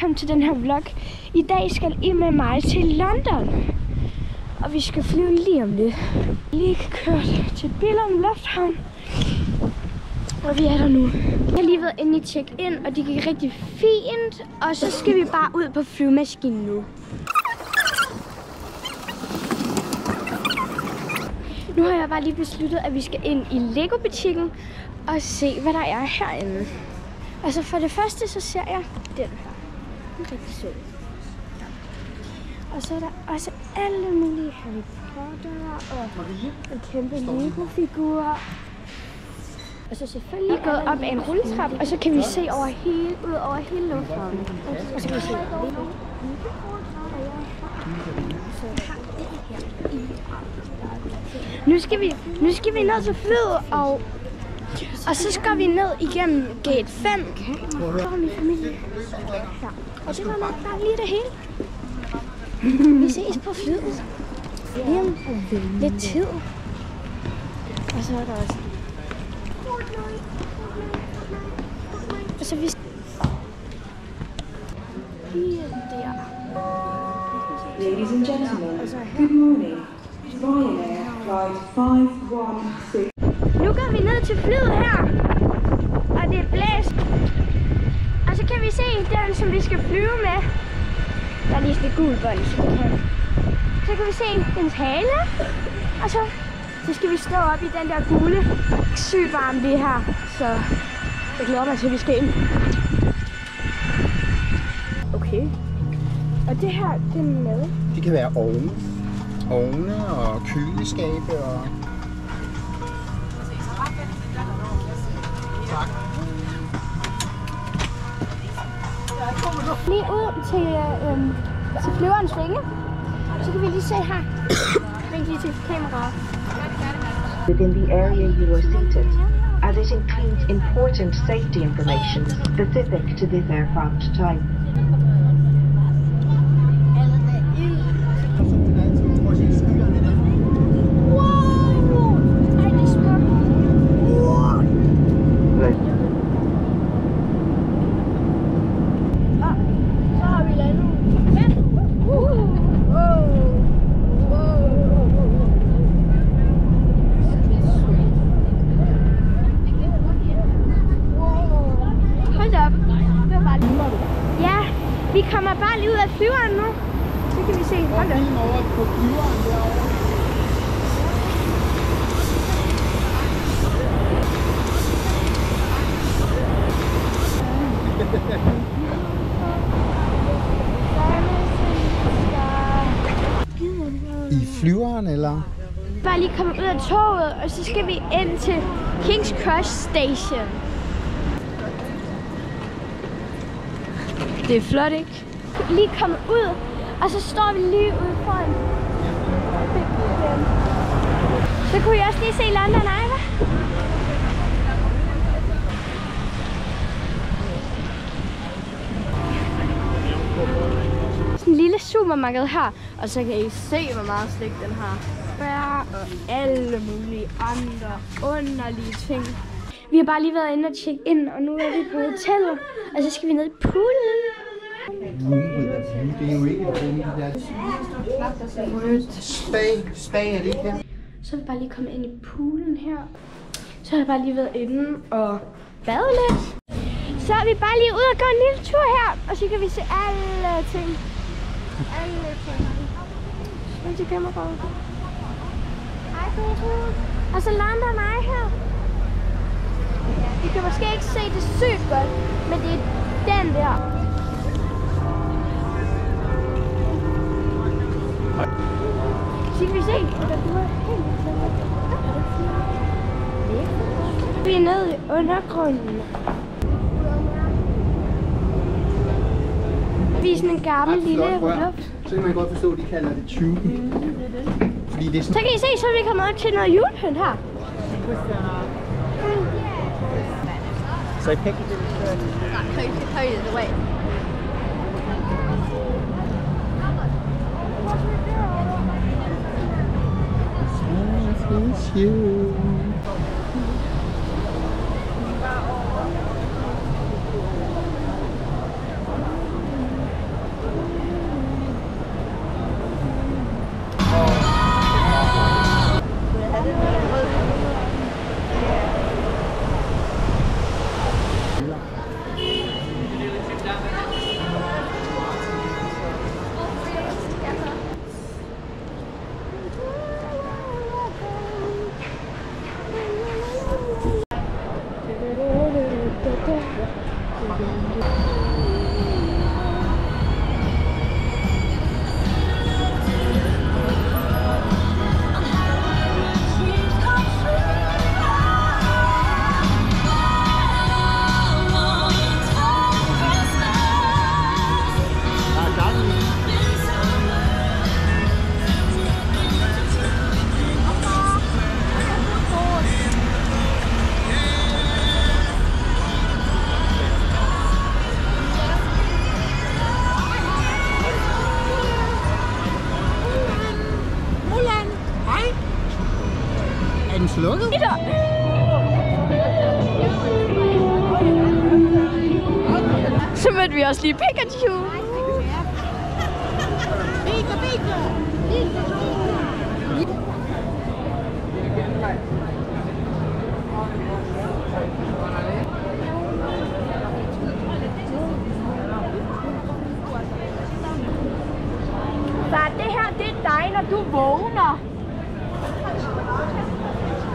velkommen til den her vlog. I dag skal I med mig til London. Og vi skal flyve lige om lidt. Lige kørt til Billund Lufthavn. Og vi er der nu. Jeg har lige været inde i check-in, og det gik rigtig fint. Og så skal vi bare ud på flyvemaskinen nu. Nu har jeg bare lige besluttet, at vi skal ind i Lego-butikken og se, hvad der er herinde. Altså for det første, så ser jeg den her. Den er rigtig sød. Og så er der også alle mulige Harry Potter og en kæmpe Lego-figur. Og så selvfølgelig gået op ad en rulletrappe, og så kan vi se ud over hele lufthavnen. Og så kan vi se Lego. Nu skal vi ned til flyet, og så skal vi ned igennem gate 5. Så har min familie. Ja. Og det var nok bare lige det hele. Vi ses på flyet. Lige om lidt tid. Og så er der også. Og så vi lige der. Ladies and gentlemen, good morning. Ryanair flight 516. Nu går vi ned til flyet her, og det er blæst. Og så kan vi se den, som vi skal flyve med. Der er lige sådan et gul bånd, så kan vi se dens hale. Og så skal vi stå op i den der gule. Sygt varmt det her, så jeg glæder mig til, at vi skal ind. Okay. Og det her, det er med. Det kan være ovne og køleskabe og... Tak. Lige ud til flyverens vinge. Så kan vi lige se her. Vink lige til kameraet. Within the area you are seated, as it includes important safety information specific to this aircraft type. Vi kommer bare lige ud af flyveren nu. Så kan vi se. Hold da. Over på flyveren derovre. I flyveren, eller? Bare lige komme ud af toget, og så skal vi ind til King's Cross Station. Det er flot, ikke? Lige komme ud, og så står vi lige ude foran. Så kunne I også lige se London Eye, hva'? Sådan en lille supermarked her, og så kan I se, hvor meget slik den har. Bær og alle mulige andre underlige ting. Vi har bare lige været inde og tjekke ind, og nu er vi på hotellet, og så skal vi ned i poolen. Det er jo ikke Spa er det ikke her? Så er vi bare lige kommet ind i poolen her. Så har jeg bare lige været inde og bade lidt. Så er vi bare lige ude og gå en lille tur her, og så kan vi se alle ting. Alle ting. Ind til kameraet. Hej, Peter. Og så lander mig her. Vi kan måske ikke se det sygt godt, men det er den der. Så kan vi se, at der er helt vi er nede i undergrunden. Vi er sådan en gammel lille luft. Så kan man godt forstå, at de kalder det tube. Fordi det er sådan... Så kan I se, så er vi kommet op til noget julepynt her. So I picked it. Højt the way. It's you. lukket? Så mødte vi også lige Pikachu. Far, det her, det er dig, når du vågner.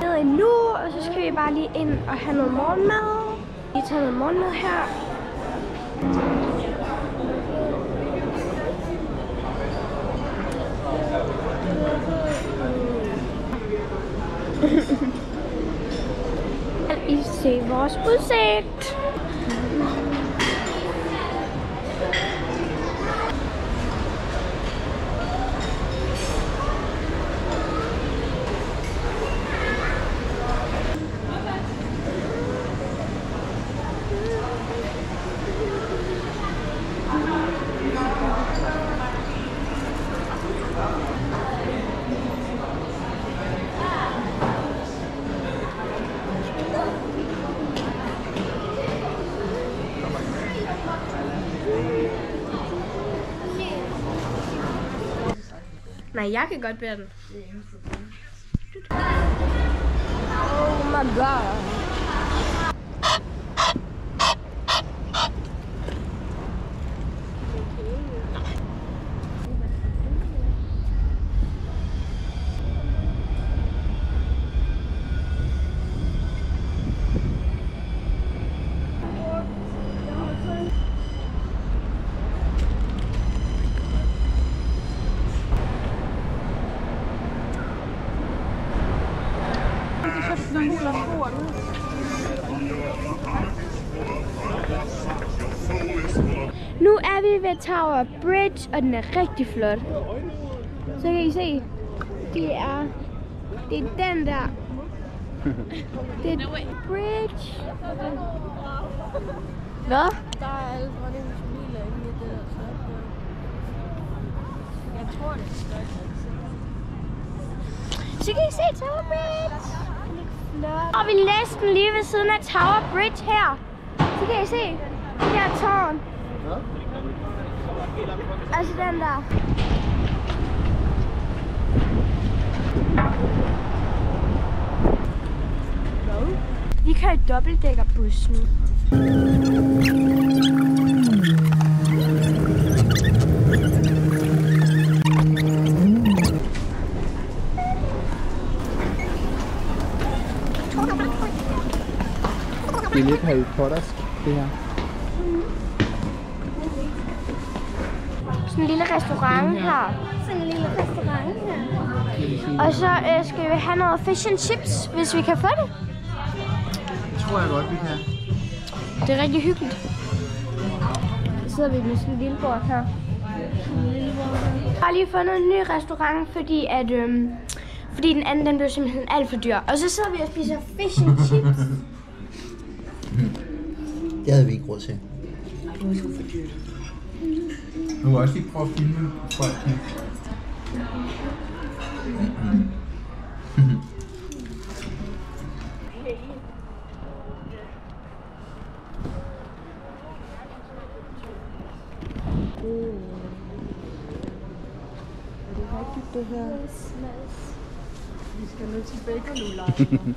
Ned nu, og så skal vi bare lige ind og have noget morgenmad. Vi tager noget morgenmad her. I se vores udsigt. Nej, jeg kan godt bære den. Oh my god. Nu er vi ved Tower Bridge, og den er rigtig flot. Så kan I se, det er den der. Det er bridge. Hvad? Der er alle dronningens familier inde i det der slot. Jeg tror det er slot. Så kan I se Tower Bridge. Og vi er næsten lige ved siden af Tower Bridge her. Så kan I se det der tårn. Altså den der. Vi kører i dobbeltdækkerbus nu. Det er lidt Harry Pottersk, det her. Sådan en lille restaurant her. Sådan en lille restaurant her. Og så skal vi have noget fish and chips, hvis vi kan få det. Det tror jeg godt, vi kan. Det er rigtig hyggeligt. Så sidder vi med sådan en lille bord her. Jeg har lige fundet en ny restaurant, fordi den anden den blev simpelthen alt for dyr. Og så sidder vi og spiser fish and chips. Det havde vi ikke råd til. Det var sgu for dyrt. Du må også lige prøve at filme folkene. Er det rigtigt det her? Vi skal ned til Bakerloo-lejren.